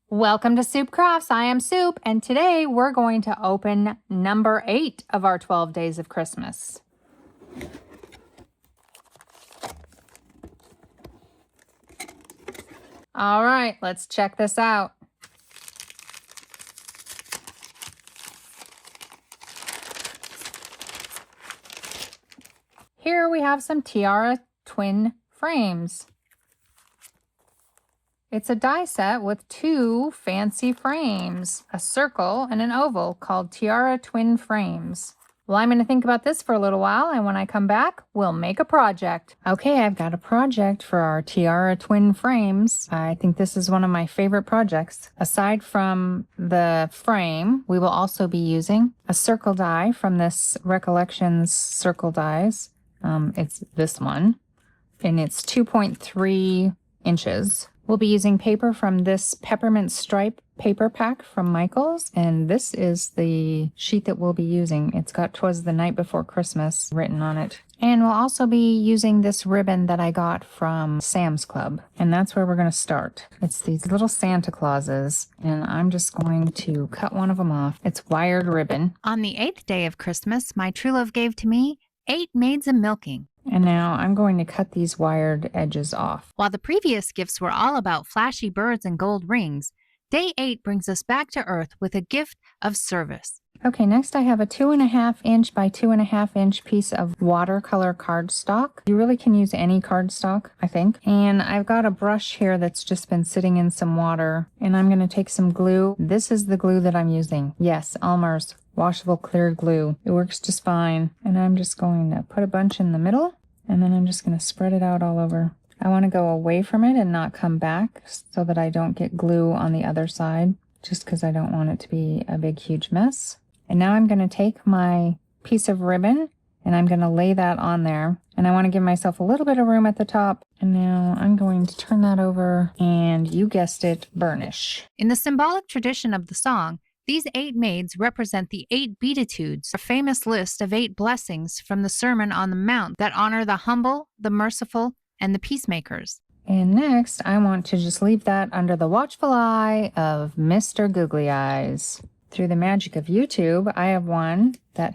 Welcome to Soup Crafts. I am Soup, and today we're going to open number 8 of our 12 Days of Christmas. All right, let's check this out. Here we have some Tiara Twin Frames. It's a die set with 2 fancy frames, a circle and an oval, called Tiara Twin Frames. Well, I'm going to think about this for a little while, and when I come back, we'll make a project. Okay, I've got a project for our Tiara Twin Frames. I think this is one of my favorite projects. Aside from the frame, we will also be using a circle die from this Recollections circle dies. It's this one, and it's 2.3 inches. We'll be using paper from this Peppermint Stripe paper pack from Michaels, and this is the sheet that we'll be using. It's got "'Twas the Night Before Christmas" written on it. And we'll also be using this ribbon that I got from Sam's Club, and that's where we're going to start. It's these little Santa Clauses, and I'm just going to cut one of them off. It's wired ribbon. On the 8th day of Christmas, my true love gave to me 8 Maids A-Milking. And now I'm going to cut these wired edges off. While the previous gifts were all about flashy birds and gold rings, Day 8 brings us back to Earth with a gift of service. Okay, next I have a 2.5 inch by 2.5 inch piece of watercolor cardstock. You really can use any cardstock, I think. And I've got a brush here that's just been sitting in some water, and I'm going to take some glue. This is the glue that I'm using. Yes, Elmer's washable clear glue. It works just fine. And I'm just going to put a bunch in the middle, and then I'm just going to spread it out all over. I want to go away from it and not come back so that I don't get glue on the other side, just because I don't want it to be a big, huge mess. And now I'm going to take my piece of ribbon and I'm going to lay that on there. And I want to give myself a little bit of room at the top. And now I'm going to turn that over and, you guessed it, burnish. In the symbolic tradition of the song, these 8 maids represent the 8 Beatitudes, a famous list of 8 blessings from the Sermon on the Mount that honor the humble, the merciful, and the peacemakers. And next, I want to just leave that under the watchful eye of Mr. Googly Eyes. Through the magic of YouTube, I have one that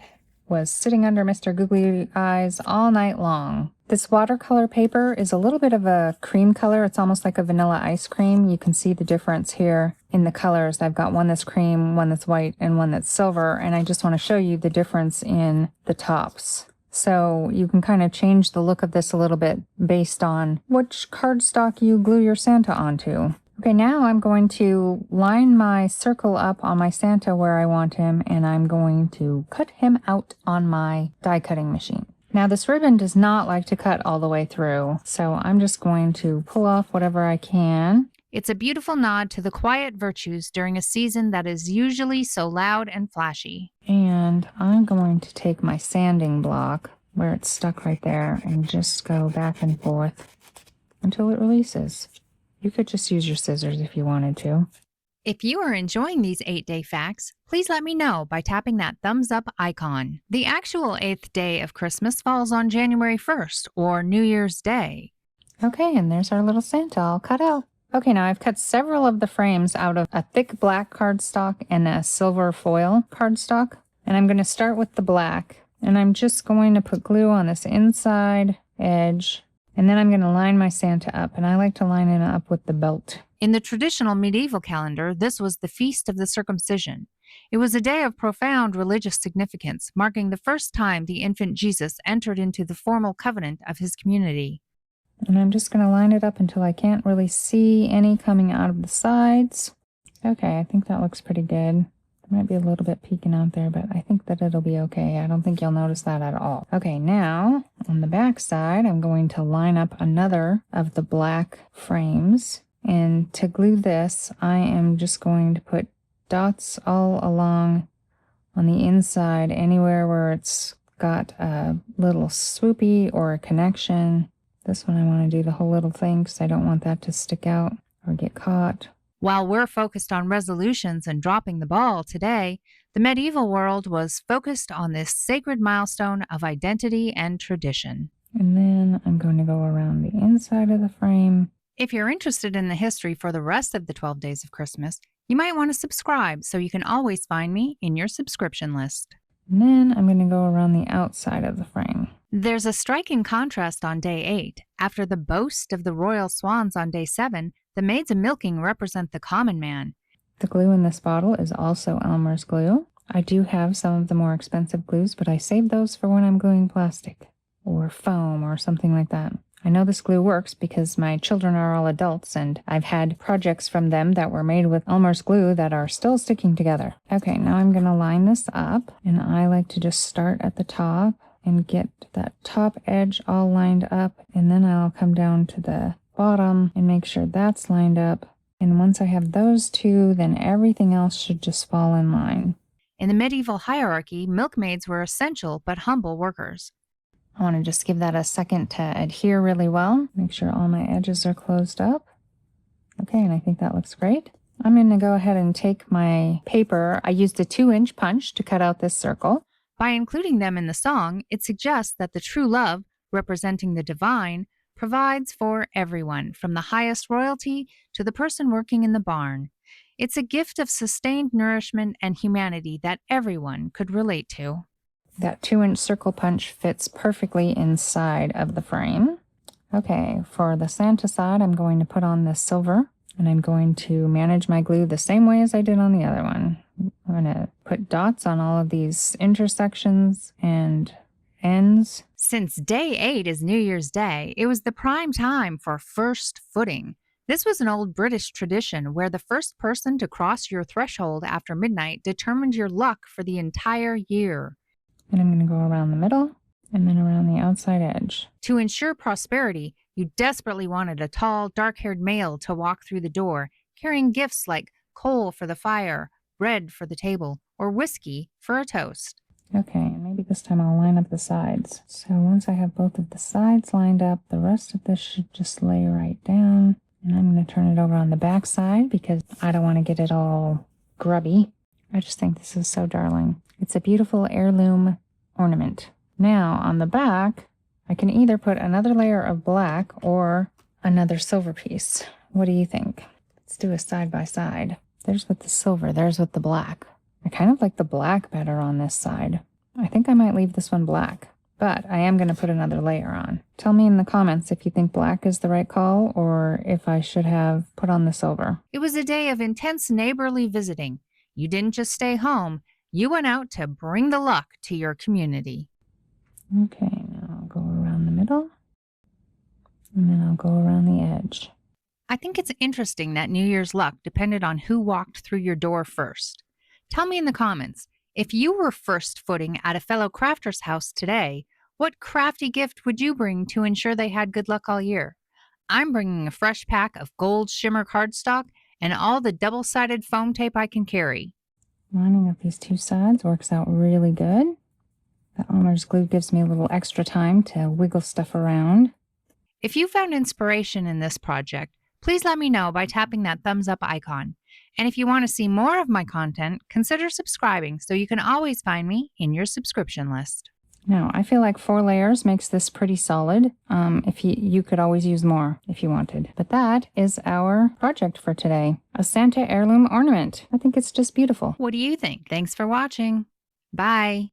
was sitting under Mr. Googly Eyes all night long. This watercolor paper is a little bit of a cream color. It's almost like a vanilla ice cream. You can see the difference here in the colors. I've got one that's cream, one that's white, and one that's silver, and I just want to show you the difference in the tops. So you can kind of change the look of this a little bit based on which cardstock you glue your Santa onto. Okay, now I'm going to line my circle up on my Santa where I want him, and I'm going to cut him out on my die cutting machine. Now this ribbon does not like to cut all the way through, so I'm just going to pull off whatever I can. It's a beautiful nod to the quiet virtues during a season that is usually so loud and flashy. And I'm going to take my sanding block where it's stuck right there and just go back and forth until it releases. You could just use your scissors if you wanted to. If you are enjoying these 8-day facts, please let me know by tapping that thumbs up icon. The actual 8th day of Christmas falls on January 1st, or New Year's Day. Okay, and there's our little Santa all cut out. Okay, now I've cut several of the frames out of a thick black cardstock and a silver foil cardstock. And I'm going to start with the black. And I'm just going to put glue on this inside edge. And then I'm going to line my Santa up. And I like to line it up with the belt. In the traditional medieval calendar, this was the Feast of the Circumcision. It was a day of profound religious significance, marking the first time the infant Jesus entered into the formal covenant of his community. And I'm just going to line it up until I can't really see any coming out of the sides. Okay, I think that looks pretty good. There might be a little bit peeking out there, but I think that it'll be okay. I don't think you'll notice that at all. Okay, now on the back side, I'm going to line up another of the black frames. And to glue this, I am just going to put dots all along on the inside, anywhere where it's got a little swoopy or a connection. This one I want to do the whole little thing because I don't want that to stick out or get caught. While we're focused on resolutions and dropping the ball today, the medieval world was focused on this sacred milestone of identity and tradition. And then I'm going to go around the inside of the frame If you're interested in the history for the rest of the 12 days of Christmas, you might want to subscribe so you can always find me in your subscription list. And then I'm going to go around the outside of the frame. There's a striking contrast on day 8. After the boast of the royal swans on day 7, the Maids A-Milking represent the common man. The glue in this bottle is also Elmer's glue. I do have some of the more expensive glues, but I saved those for when I'm gluing plastic or foam or something like that. I know this glue works because my children are all adults and I've had projects from them that were made with Elmer's glue that are still sticking together. Okay, now I'm going to line this up, and I like to just start at the top and get that top edge all lined up, and then I'll come down to the bottom and make sure that's lined up. And once I have those two, then everything else should just fall in line. In the medieval hierarchy, milkmaids were essential but humble workers. I want to just give that a second to adhere really well. Make sure all my edges are closed up. Okay, and I think that looks great. I'm going to go ahead and take my paper. I used a 2-inch punch to cut out this circle. By including them in the song, it suggests that the true love, representing the divine, provides for everyone, from the highest royalty to the person working in the barn. It's a gift of sustained nourishment and humanity that everyone could relate to. That 2-inch circle punch fits perfectly inside of the frame. Okay, for the Santa side, I'm going to put on this silver, and I'm going to manage my glue the same way as I did on the other one. I'm going to put dots on all of these intersections and ends. Since day 8 is New Year's Day, it was the prime time for first footing. This was an old British tradition where the first person to cross your threshold after midnight determined your luck for the entire year. And I'm going to go around the middle and then around the outside edge. To ensure prosperity, you desperately wanted a tall, dark-haired male to walk through the door, carrying gifts like coal for the fire, bread for the table, or whiskey for a toast. Okay, and maybe this time I'll line up the sides. So once I have both of the sides lined up, the rest of this should just lay right down. And I'm going to turn it over on the back side because I don't want to get it all grubby. I just think this is so darling. It's a beautiful heirloom ornament. Now on the back, I can either put another layer of black or another silver piece. What do you think? Let's do a side by side. There's with the silver, there's with the black. I kind of like the black better on this side. I think I might leave this one black, but I am going to put another layer on. Tell me in the comments if you think black is the right call or if I should have put on the silver. It was a day of intense neighborly visiting. You didn't just stay home. You went out to bring the luck to your community. Okay, now I'll go around the middle, and then I'll go around the edge. I think it's interesting that New Year's luck depended on who walked through your door first. Tell me in the comments, if you were first footing at a fellow crafter's house today, what crafty gift would you bring to ensure they had good luck all year? I'm bringing a fresh pack of gold shimmer cardstock and all the double-sided foam tape I can carry. Lining up these two sides works out really good. The Elmer's glue gives me a little extra time to wiggle stuff around. If you found inspiration in this project, please let me know by tapping that thumbs up icon. And if you want to see more of my content, consider subscribing so you can always find me in your subscription list. Now, I feel like 4 layers makes this pretty solid. If you could always use more if you wanted. But that is our project for today. A Santa heirloom ornament. I think it's just beautiful. What do you think? Thanks for watching. Bye.